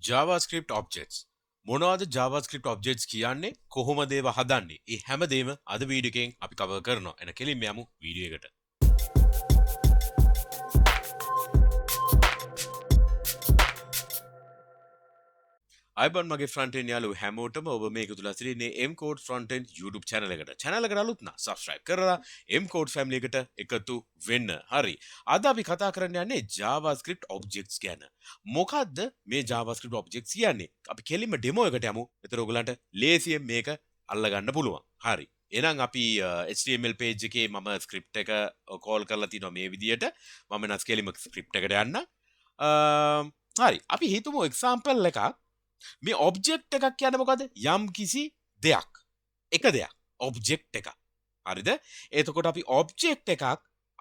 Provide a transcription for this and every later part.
JavaScript Objects මොනවද JavaScript Objects කියන්නේ කොහොමද ඒවා හදන්නේ? ඒ හැමදේම අද වීඩියෝ එකෙන් අපි කවර් කරනවා. එන කෙලින්ම යමු වීඩියෝ එකට. අයිබන් මගේ front end යාළුවෝ හැමෝටම ඔබ මේක තුල සිටින්නේ MCodes Frontend YouTube channel එකට. channel එකට අලුත් නම් subscribe කරලා MCodes family එකට එකතු වෙන්න. හරි. අද අපි කතා කරන්න යන්නේ JavaScript Objects ගැන. මොකද්ද මේ JavaScript Objects කියන්නේ? අපි කෙලින්ම demo එකට යමු. එතන ඔයගලන්ට ලේසියෙන් මේක අල්ලගන්න පුළුවන්. හරි. එහෙනම් අපි HTML page එකේ මම script එක call කරලා තිනවා මේ විදියට. මම නම් කෙලින්ම script එකට යන්න. හරි. අපි හිතමු example එකක්. මේ ඔබ්ජෙක්ට් එකක් කියන්නේ මොකද? යම් කිසි දෙයක්. එක දෙයක්. ඔබ්ජෙක්ට් එකක්. හරිද? එතකොට අපි ඔබ්ජෙක්ට් එකක්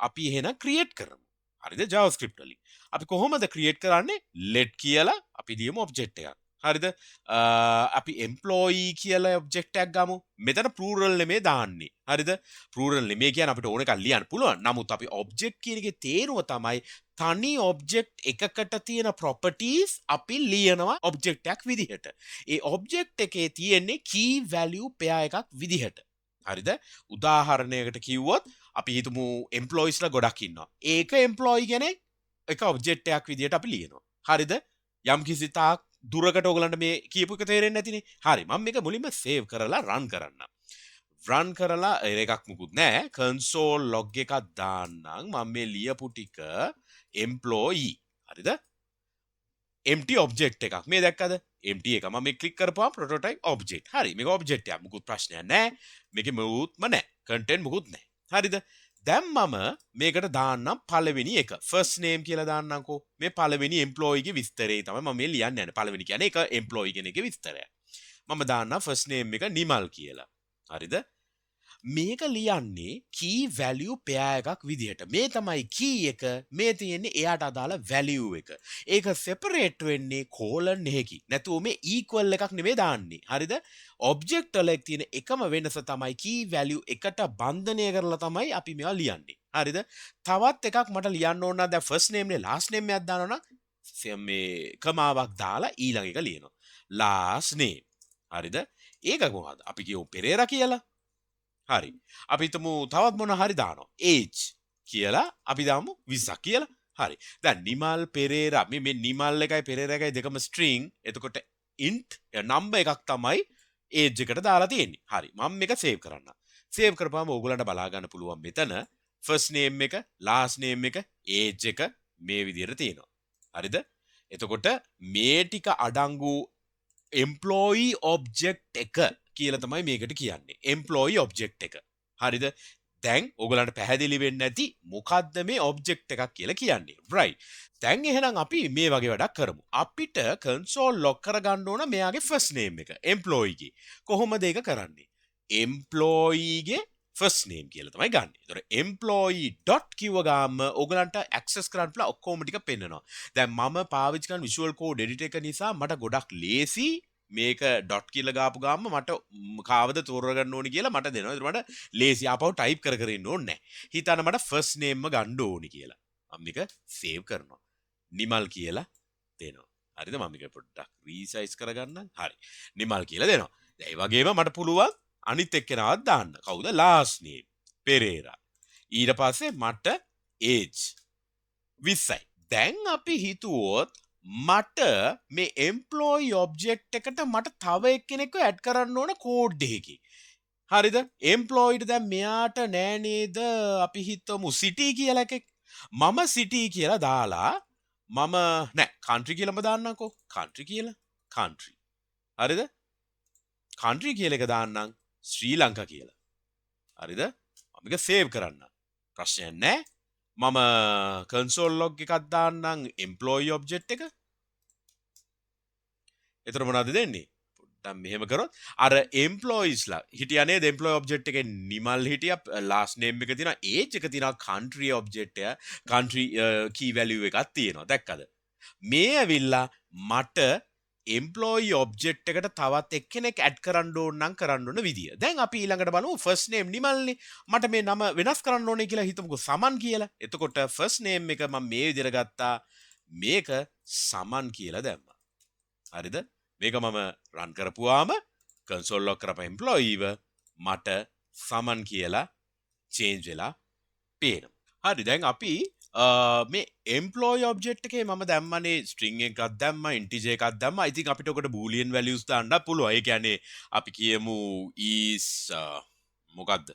අපි එහෙනම් ක්‍රියේට් කරමු. හරිද? JavaScript වලින්. අපි කොහොමද ක්‍රියේට් කරන්නේ? let කියලා අපි ලියමු ඔබ්ජෙක්ට් එකක්. හරිද? අපි employee කියලා ඔබ්ජෙක්ට් එකක් ගමු. මෙතන plural නෙමෙයි දාන්නේ. හරිද? plural නෙමෙයි කියන්නේ අපිට ඕන එකක් ලියන්න පුළුවන්. නමුත් අපි ඔබ්ජෙක්ට් කියන එකේ තේරුම තමයි තනි ඔබ්ජෙක්ට් එකකට තියෙන properties අපි ලියනවා ඔබ්ජෙක්ට් එකක් විදිහට. ඒ ඔබ්ජෙක්ට් එකේ තියෙන්නේ key value pair එකක් විදිහට. හරිද? උදාහරණයකට කිව්වොත් අපි හිතමු employees ලා ගොඩක් ඉන්නවා. ඒක employee කෙනෙක් එක ඔබ්ජෙක්ට් එකක් විදිහට අපි ලියනවා. හරිද? යම් කිසි තාක් දුරකට ඔයගලන්ට මේ කියපු එක තේරෙන්නේ නැතිනේ. හරි. මම මේක මුලින්ම save කරලා run කරන්න. run කරලා එකක් මුකුත් නැහැ. console log එකක් දාන්නම්. මම මේ ලියපු ටික employee. හරිද? empty object එකක්. මේ දැක්කද? empty එක. මම මේ click කරපුවාම prototype object. හරි. මේක object එකක්. මුකුත් ප්‍රශ්නයක් නැහැ. මේකේ මුකුත්ම නැහැ. content මුකුත් නැහැ. හරිද? දැන් මම මේකට දාන්නම් පළවෙනි එක. first name කියලා දාන්නම්කෝ. මේ පළවෙනි employee ගේ විස්තරය තමයි මම මේ ලියන්න යන්නේ. පළවෙනි කියන්නේ ඒක employee කෙනෙක්ගේ විස්තරය. මම දාන්නම් first name එක නිමල් කියලා. හරිද? මේක ලියන්නේ key value pair එකක් විදිහට. මේ තමයි key එක. මේ තියෙන්නේ එයාට අදාළ value එක. ඒක separate වෙන්නේ colon එකකින්. නැතුව මේ equal එකක් නෙමෙයි දාන්නේ. හරිද? object වල තියෙන එකම වෙනස තමයි key value එකට බන්ධනය කරලා තමයි අපි මේවා ලියන්නේ. හරිද? තවත් එකක් මට ලියන්න ඕන නම් දැන් first name නේ last name එකක් දානවා නම් මේ කමාවක් දාලා ඊළඟ එක ලියනවා. last name. හරිද? ඒක කොහොමද? අපි කියමු පෙරේරා කියලා. හරි. අපි හිතමු තවත් මොන හරි දානවා. age කියලා අපි දාමු 20ක් කියලා. හරි. දැන් නිමල් පෙරේරා මේ නිමල් එකයි පෙරේරා එකයි දෙකම string. එතකොට int number එකක් තමයි age එකට දාලා තියෙන්නේ. හරි. මම මේක save කරන්න. save කරපුවාම ඕගොල්ලන්ට බලා ගන්න පුළුවන් මෙතන first name එක, last name එක, age එක මේ විදිහට තියෙනවා. හරිද? එතකොට මේ ටික අඩංගු employee object එක කියලා තමයි මේකට කියන්නේ. employee object එක. හරිද? දැන් ඔයගලන්ට පැහැදිලි වෙන්නේ නැති මොකද්ද මේ object එකක් කියලා කියන්නේ. right. දැන් එහෙනම් අපි මේ වගේ වැඩක් කරමු. අපිට console log කරගන්න ඕන මෙයාගේ first name එක. employee ගේ. කොහොමද ඒක කරන්නේ? employee ගේ first name කියලා තමයි ගන්න. ඒතර employee dot කිව්ව ගාම ඔයගලන්ට access කරන්න පුළුවන් ඔක්කොම ටික පෙන්නනවා. දැන් මම පාවිච්චි කරන visual code editor එක නිසා මට ගොඩක් ලේසි මේක ඩොට් කියලා ගාපු ගාම මට කාවද තෝරගන්න ඕනි කියලා මට දෙනවා. ඒකට මට ලේසි ආපහු ටයිප් කර කර ඉන්න ඕනේ නැහැ. හිතන්න මට ෆස්ට් නේම් එක ගන්න ඕනි කියලා. මම මේක සේව් කරනවා. නිමල් කියලා දෙනවා. හරිද? මම මේක පොඩ්ඩක් රීසයිස් කරගන්නම්. හරි. නිමල් කියලා දෙනවා. දැන් ඒ වගේම මට පුළුවන් අනිත් එක්කෙනාවත් දාන්න. කවුද? Last name Perera. ඊට පස්සේ මට ඒජ් 20යි. දැන් අපි හිතුවොත් මට මේ employee object එකට මට තව එක්කෙනෙක්ව add කරන්න ඕන code එකකින්. හරිද? employee දැන් මෙයාට නෑ නේද අපි හිතමු city කියලා එකක්. මම city කියලා දාලා මම නෑ country කියලාම දාන්නම්කෝ. country කියලා. country. හරිද? country කියලා එක දාන්නම් ශ්‍රී ලංකා කියලා. හරිද? මම මේක save කරන්න. ප්‍රශ්නයක් නෑ. මම console log එකක් දාන්නම් employee object එක. එතන මොනවද දෙන්නේ? පොඩ්ඩක් මෙහෙම කරොත් අර employees ලා හිටියා නේද? employee object එකේ නිමල් හිටියා, last name එක තියෙනවා, age එක තියෙනවා, country object එක, country key value එකක් තියෙනවා. දැක්කද? මේ ඇවිල්ලා මට employee object එකට තවත් එක්කෙනෙක් add කරන්න ඕන නම් කරන්න ඕන විදිය. දැන් අපි ඊළඟට බලමු first name නිමල්නේ. මට මේ නම වෙනස් කරන්න ඕනේ කියලා හිතමුකෝ සමන් කියලා. එතකොට first name එක මම මේ විදිහට ගත්තා. මේක සමන් කියලා දැම්මා. හරිද මේක මම රන් කරපුවාම කන්සෝල් ලොක් කරපු එම්ප්ලොයීව මට සමන් කියලා චේන්ජ් වෙලා පේනවා. හරි දැන් අපි මේ එම්ප්ලොයි ඔබ්ජෙක්ට් එකේ මම දැම්මනේ ස්ට්‍රින්ග් එකක් දැම්මා ඉන්ටිජර් එකක් දැම්මා. ඉතින් අපිට ඔකට බූලියන් වැලියුස් දාන්න පුළුවන්. ඒ කියන්නේ අපි කියමු is මොකද්ද?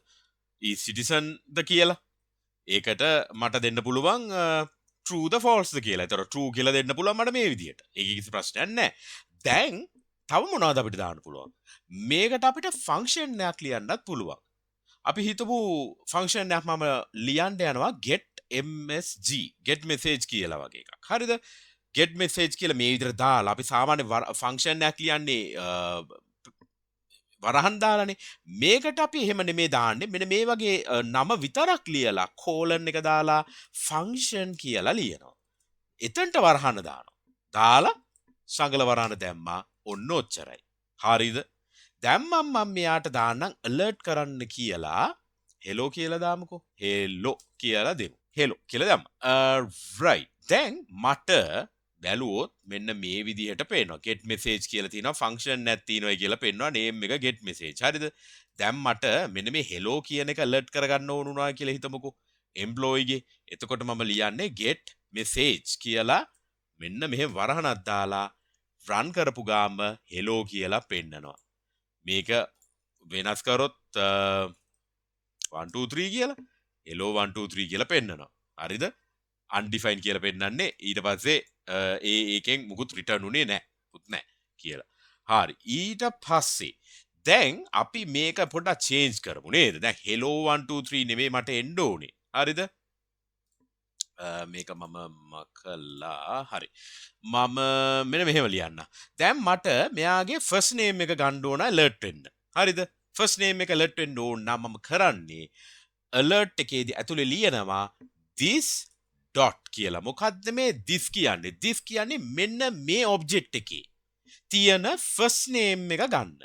is citizen ද කියලා. ඒකට මට දෙන්න පුළුවන් true the false ද කියලා. ඒතර true කියලා දෙන්න පුළුවන් මට මේ විදියට. ඒක කිසි ප්‍රශ්නයක් නැහැ. දැන් තව මොනවද අපිට දාන්න පුළුවන්? මේකට අපිට ෆන්ක්ෂන් එකක් ලියන්නත් පුළුවන්. අපි හිතමු ෆන්ක්ෂන් එකක් මම ලියන්න යනවා get msg get message කියලා වගේ එකක්. හරිද? get message කියලා මේ විදිහට දාලා අපි සාමාන්‍ය ෆන්ක්ෂන් එකක් ලියන්නේ වරහන් දාලානේ. මේකට අපි එහෙම නෙමෙයි දාන්නේ. මෙන්න මේ වගේ නම විතරක් ලියලා කෝලන් එක දාලා ෆන්ක්ෂන් කියලා ලියනවා. එතනට වරහන දානවා. දාලා සංගල වරහන දැම්මා. ඔන්න ඔච්චරයි. හරිද? දැන් මම මෙයාට දාන්නම් alert කරන්න කියලා hello කියලා දාමුකෝ. hello කියලා දෙමු. hello කියලා දැම්මා. right. දැන් මට බැලුවොත් මෙන්න මේ විදිහට පේනවා. get message කියලා තියෙනවා function එකක් තියෙනවා කියලා පෙන්නනවා name එක get message. හරිද? දැන් මට මෙන්න මේ hello කියන එක alert කරගන්න ඕන වුණා කියලා හිතමුකෝ. employee ගේ. එතකොට මම ලියන්නේ get message කියලා මෙන්න මෙහෙම වරහනක් දාලා run කරපු ගාම hello කියලා පෙන්නනවා. මේක වෙනස් කරොත් 1 2 3 කියලා hello 1 2 3 කියලා පෙන්නනවා. හරිද? undefined කියලා පෙන්නන්නේ ඊට පස්සේ ඒකෙන් මුකුත් රිටර්න් උනේ නැහැ. පුත් නැහැ කියලා. හරි. ඊට පස්සේ දැන් අපි මේක පොඩ්ඩක් චේන්ජ් කරමු නේද? දැන් hello 1 2 3 නෙමෙයි මට එන්න ඕනේ. හරිද? මේක මම මකලා හරි. මම මෙන්න මෙහෙම ලියන්න. දැන් මට මෙයාගේ first name එක ගන්න ඕන alert වෙන්න. හරිද? first name එක alert වෙන්න ඕන නම් මම කරන්නේ alert එකේදී ඇතුලේ ලියනවා this dot කියලා. මොකද්ද මේ this කියන්නේ? this කියන්නේ මෙන්න මේ object එකේ තියෙන first name එක ගන්න.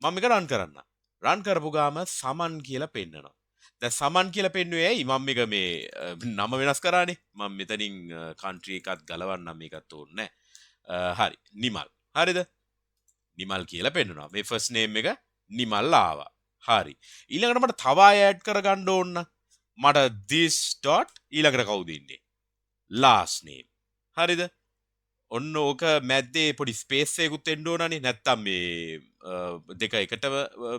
මම මේක run කරන්න. run කරපු ගාම සමන් කියලා පෙන්නනවා. දැන් සමන් කියලා පෙන්නුවේ ඇයි? මම මේක මේ නම වෙනස් කරානේ. මම මෙතනින් country එකත් ගලවන්නම් මේකත් ඕනේ නැහැ. හරි. නිමල්. හරිද? නිමල් කියලා පෙන්නනවා. මේ first name එක නිමල් ආවා. හරි. ඊළඟට මට තව අය add කරගන්න ඕන නම් මට this dot ඊළඟට කවුද ඉන්නේ? last name. හරිද? ඔන්න ඕක මැද්දේ පොඩි ස්පේස් එකකුත් එන්න ඕනනේ. නැත්තම් මේ දෙක එකට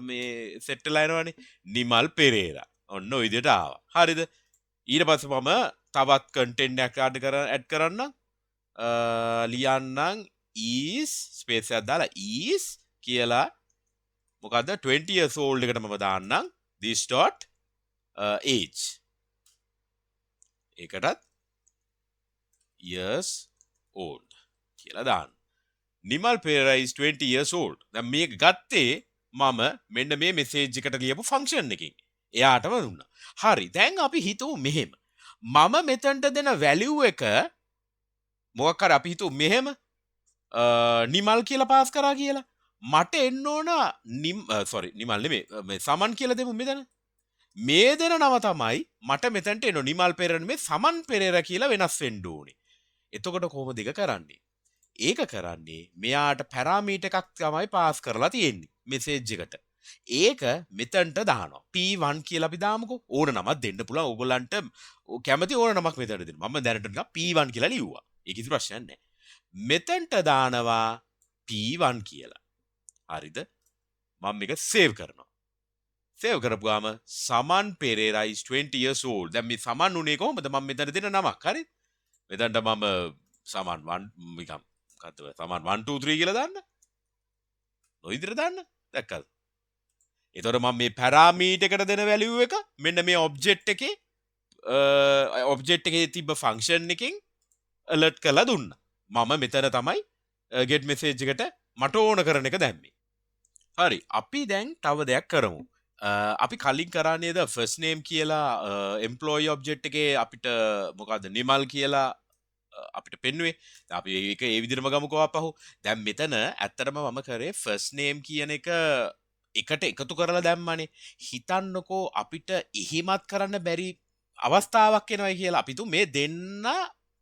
මේ සෙට් වෙලා යනවනේ. නිමල් පෙරේරා. ඔන්න ඔය විදිහට ආවා. හරිද? ඊට පස්සේ මම තවත් content එකක් add කරන්න ලියන්නම් is space එකක් දාලා is කියලා මොකද්ද 20 years old එකට මම දාන්නම් this dot age. ඒකටත් years old කියලා දාන්න. Nimal Perera is 20 years old. දැන් මේක ගත්තේ මම මෙන්න මේ message එකට ලියපු function එකකින්. එයාටම දුන්නා. හරි. දැන් අපි හිතමු මෙහෙම. මම මෙතනට දෙන value එක මොකක් හරි අපි හිතමු මෙහෙම නිමල් කියලා පාස් කරා කියලා. මට එන්න ඕන නිමල් නෙමෙයි මේ සමන් කියලා දෙමු මෙතන. මේ දෙන නම තමයි මට මෙතනට එන්න නිමල් පෙරේරා නෙමෙයි සමන් පෙරේරා කියලා වෙනස් වෙන්න ඕනේ. එතකොට කොහොමද ඒක කරන්නේ? ඒක කරන්නේ මෙයාට පැරාමීටර් එකක් තමයි පාස් කරලා තියෙන්නේ message එකට. ඒක මෙතනට දානවා. P1 කියලා අපි දාමුකෝ. ඕන නමක් දෙන්න පුළුවන්. ඕගොල්ලන්ට කැමති ඕන නමක් මෙතනට දෙන්න. මම දැනට නිකන් P1 කියලා ලිව්වා. ඒක කිසි ප්‍රශ්නයක් නැහැ. මෙතනට දානවා P1 කියලා. හරිද? මම මේක save කරනවා. save කරපුවාම සමන් පෙරේරා is 20 years old. දැන් මේ සමන් උනේ කොහොමද? මම මෙතන දෙන නමක්. හරි? මෙතනට මම සමන් 1 නිකන් මොකද්ද? සමන් 1 2 3 කියලා දාන්න. ඔය විදිහට දාන්න. දැක්කද? එතකොට මම මේ පැරාමීටර් එකට දෙන වැලියු එක මෙන්න මේ ඔබ්ජෙක්ට් එකේ තිබ්බ ෆන්ක්ෂන් එකකින් alert කරලා දුන්නා. මම මෙතන තමයි get message එකට මට ඕන කරන එක දැම්මේ. හරි. අපි දැන් තව දෙයක් කරමු. අපි කලින් කරා නේද first name කියලා employee object එකේ අපිට මොකද්ද නිමල් කියලා අපිට පෙන්නුවේ. අපි ඒක ඒ විදිහටම ගමුකෝ අපහු. දැන් මෙතන ඇත්තටම මම කරේ first name කියන එක එකට එකතු කරලා දැම්මනේ. හිතන්නකෝ අපිට එහෙමත් කරන්න බැරි අවස්ථාවක් එනවා කියලා. අපි තු මේ දෙන්න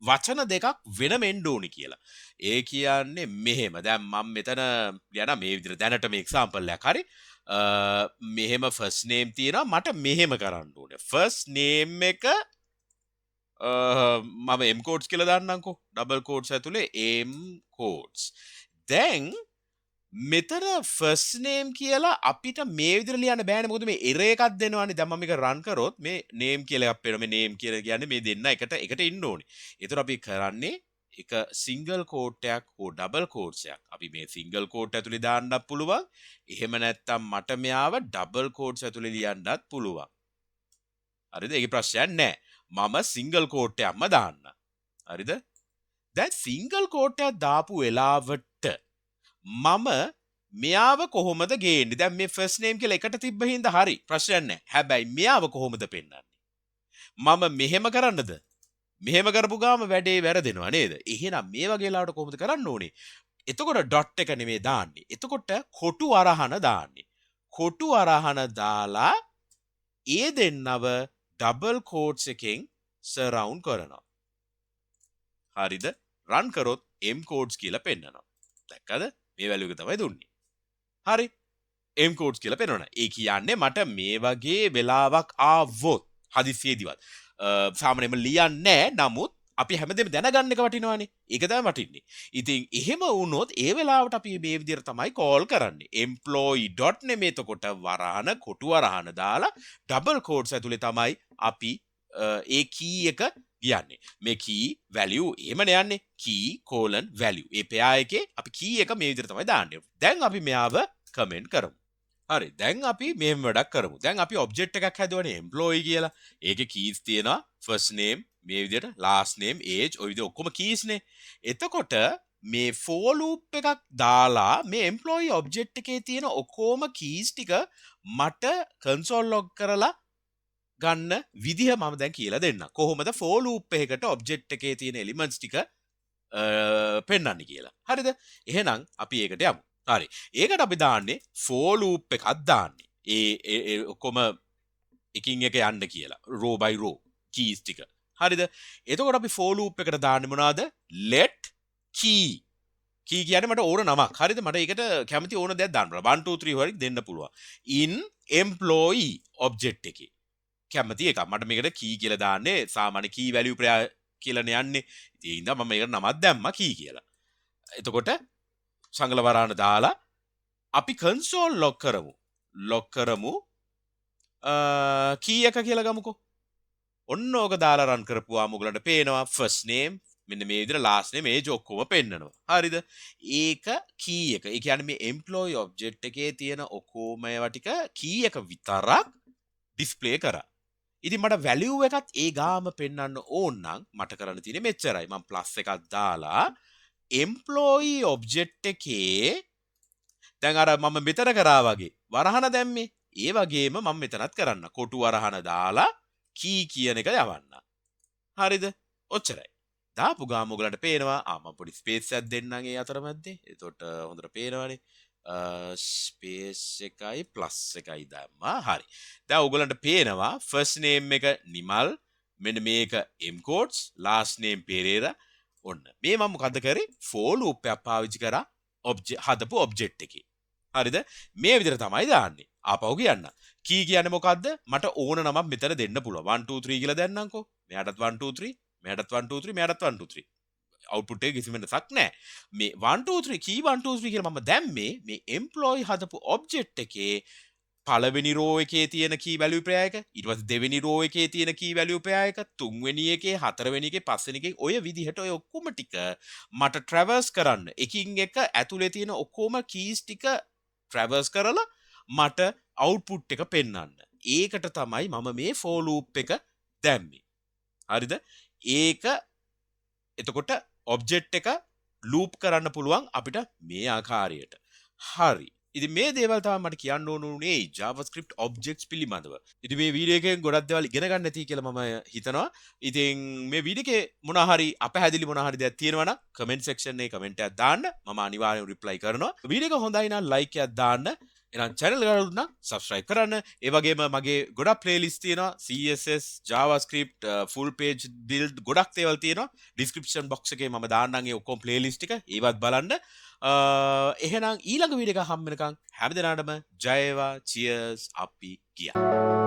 වචන දෙකක් වෙනම එන්න ඕනි කියලා. ඒ කියන්නේ මෙහෙම. දැන් මම මෙතන යන මේ විදිහට දැනට මේ එක්සැම්පල් එකක් හරි. මෙහෙම ෆස්ට් නේම් තියෙනවා මට මෙහෙම කරන්න ඕනේ. ෆස්ට් නේම් එක මම M codes කියලා දාන්නම්කෝ. ඩබල් කෝට්ස් ඇතුලේ M codes. දැන් මෙතන ෆස්ට් නේම් කියලා අපිට මේ විදිහට ලියන්න බෑනේ. මොකද මේ error එකක් දෙනවානේ. දැන් මම මේක run කරොත් මේ name කියලා එකක් වෙනවා. මේ name කියලා කියන්නේ මේ දෙන්න එකට ඉන්න ඕනේ. ඒතර අපි කරන්නේ එක සිංගල් කෝට් එකක් හෝ ඩබල් කෝට්ස් එකක්. අපි මේ සිංගල් කෝට් ඇතුලේ දාන්නත් පුළුවන්. එහෙම නැත්නම් මට මෙයාව ඩබල් කෝට්ස් ඇතුලේ ලියන්නත් පුළුවන්. හරිද? ඒකේ ප්‍රශ්නයක් නැහැ. මම සිංගල් කෝට් එකක්ම දාන්න. හරිද? දැන් සිංගල් කෝට් එකක් දාපු වෙලාවට මම මෙයාව කොහොමද ගේන්නේ? දැන් මේ ෆස්ට් නේම් කියලා එකට තිබ්බ හින්දා හරි ප්‍රශ්නයක් නැහැ. හැබැයි මෙයාව කොහොමද පෙන්වන්නේ? මම මෙහෙම කරන්නද? මෙහෙම කරපු ගාම වැඩේ වැරදෙනවා නේද? එහෙනම් මේ වගේ ලාවට කොහොමද කරන්න ඕනේ? එතකොට ඩොට් එක නෙමෙයි දාන්නේ. එතකොට කොටු අරහන දාන්නේ. කොටු අරහන දාලා ඒ දෙන්නව ඩබල් කෝට්ස් එකෙන් සරවුන්ඩ් කරනවා. හරිද? රන් කරොත් M codes කියලා පෙන්නනවා. දැක්කද? මේ වැලියු එක තමයි දුන්නේ. හරි. M codes කියලා පෙන්නනවා. ඒ කියන්නේ මට මේ වගේ වෙලාවක් ආවොත් හදිස්සියේදීවත් සාමාන්‍යයෙන්ම ලියන්නේ නැහැ. නමුත් අපි හැමදේම දැනගන්න එක වටිනවනේ. ඒක තමයි වටින්නේ. ඉතින් එහෙම වුණොත් ඒ වෙලාවට අපි මේ විදිහට තමයි කෝල් කරන්නේ. employee dot නෙමෙයි එතකොට වරහන කොටු වරහන දාලා ඩබල් කෝට්ස් ඇතුලේ තමයි අපි ඒ key එක කියන්නේ. මේ key value එහෙමනේ යන්නේ. key colon value. ඒ පෙයා එකේ අපි key එක මේ විදිහට තමයි දාන්නේ. දැන් අපි මෙයාව කමෙන්ට් කරමු. හරි. දැන් අපි මෙහෙම වැඩක් කරමු. දැන් අපි object එකක් හැදුවනේ employee කියලා. ඒකේ keys තියෙනවා first name මේ විදිහට last name age ඔය විදිහ ඔක්කොම keys නේ. එතකොට මේ for loop එකක් දාලා මේ employee object එකේ තියෙන ඔක්කොම keys ටික මට console log කරලා ගන්න විදිහ මම දැන් කියලා දෙන්න. කොහොමද for loop එකකට object එකේ තියෙන elements ටික පෙන්වන්නේ කියලා. හරිද? එහෙනම් අපි ඒකට යමු. හරි. ඒකට අපි දාන්නේ for loop එකක් දාන්නේ. ඒ ඔක්කොම එකින් එක යන්න කියලා. row by row keys ටික. හරිද? එතකොට අපි for loop එකට දාන්නේ මොනවද? let key. key කියන්නේ මට ඕන නමක්. හරිද? මට ඒකට කැමති ඕන දෙයක් දාන්න පුළුවන්. 1 2 3 වගේ දෙන්න පුළුවන්. in employee object එකේ. කැමති එකක්. මට මේකට key කියලා දාන්නේ සාමාන්‍ය key value කියලානේ යන්නේ. ඒ හින්දා මම මේකට නමක් දැම්මා key කියලා. එතකොට සංගල වරාන දාලා අපි console log කරමු key එක කියලා ගමුකෝ. ඔන්න ඕක දාලා රන් කරපුවාම ඔයගලන්ට පේනවා first name මෙන්න මේ විදිහට last name age ඔක්කොම පෙන්නනවා. හරිද? ඒක key එක. ඒ කියන්නේ මේ employee object එකේ තියෙන ඔක්කොම ඒවා ටික key එක විතරක් display කරා. ඉතින් මට value එකත් ඒ ගාම පෙන්වන්න ඕන නම් මට කරන්න තියෙන්නේ මෙච්චරයි. මම plus එකක් දාලා employee object එකේ දැන් අර මම මෙතන කරා වගේ වරහන දැම්මේ. ඒ වගේම මම මෙතනත් කරන්න. කොටු වරහන දාලා key කියන එක යවන්න. හරිද? ඔච්චරයි. දාපු ගාම ඔයගලන්ට පේනවා. මම පොඩි ස්පේස් එකක් දෙන්නම් ඒ අතරමැද්දේ. එතකොට හොඳට පේනවනේ. ස්පේස් එකයි ප්ලස් එකයි දැම්මා. හරි. දැන් ඔයගලන්ට පේනවා first name එක නිමල්. මෙන්න මේක M codes, last name Perera. ඔන්න. මේ මම මොකද කරේ? for loop එකක් පාවිච්චි කරා හදපු object එකේ. හරිද? මේ විදිහට තමයි දාන්නේ. ආපහු කියන්න. key කියන්නේ මොකද්ද? මට ඕන නමක් මෙතන දෙන්න පුළුවන්. 1 2 3 කියලා දැන්නම්කෝ. මෙයාටත් 1 2 3, මෙයාටත් 1 2 3, මෙයාටත් 1 2 3. output එක කිසිම වෙනසක් නැහැ. මේ 1 2 3 key 1 2 3 කියලා මම දැම්මේ මේ employee හදපු object එකේ පළවෙනි row එකේ තියෙන key value pair එක, ඊට පස්සේ දෙවෙනි row එකේ තියෙන key value pair එක, තුන්වෙනි එකේ, හතරවෙනි එකේ, පස්වෙනි එකේ ඔය විදිහට ඔය ඔක්කොම ටික මට traverse කරන්න. එකින් එක ඇතුලේ තියෙන ඔක්කොම keys ටික traverse කරලා මට output එක පෙන්වන්න. ඒකට තමයි මම මේ for loop එක දැම්මේ. හරිද? ඒක එතකොට object එක loop කරන්න පුළුවන් අපිට මේ ආකාරයට. හරි. ඉතින් මේ දේවල් තමයි මට කියන්න ඕන උනේ JavaScript objects පිළිබඳව. ඉතින් මේ වීඩියෝ එකෙන් ගොඩක් දේවල් ඉගෙන ගන්න ඇති කියලා මම හිතනවා. ඉතින් මේ වීඩියෝ එකේ මොනවා හරි අපහැදිලි මොනවා හරි දෙයක් තියෙනවා නම් comment section එකේ comment එකක් දාන්න. මම අනිවාර්යෙන් reply කරනවා. වීඩියෝ එක හොඳයි නම් like එකක් දාන්න. එහෙනම් channel එක අලුත් නම් subscribe කරන්න. ඒ වගේම මගේ ගොඩක් playlist තියෙනවා. CSS, JavaScript, full page build ගොඩක් දේවල් තියෙනවා. description box එකේ මම දාන්නම් ඒ ඔක්කොම playlist ටික. ඒවත් බලන්න. එහෙනම් ඊළඟ වීඩියෝ එක හම්බ වෙනකන් හැමදෙනාටම ජය වේවා. cheers අපි ගියා.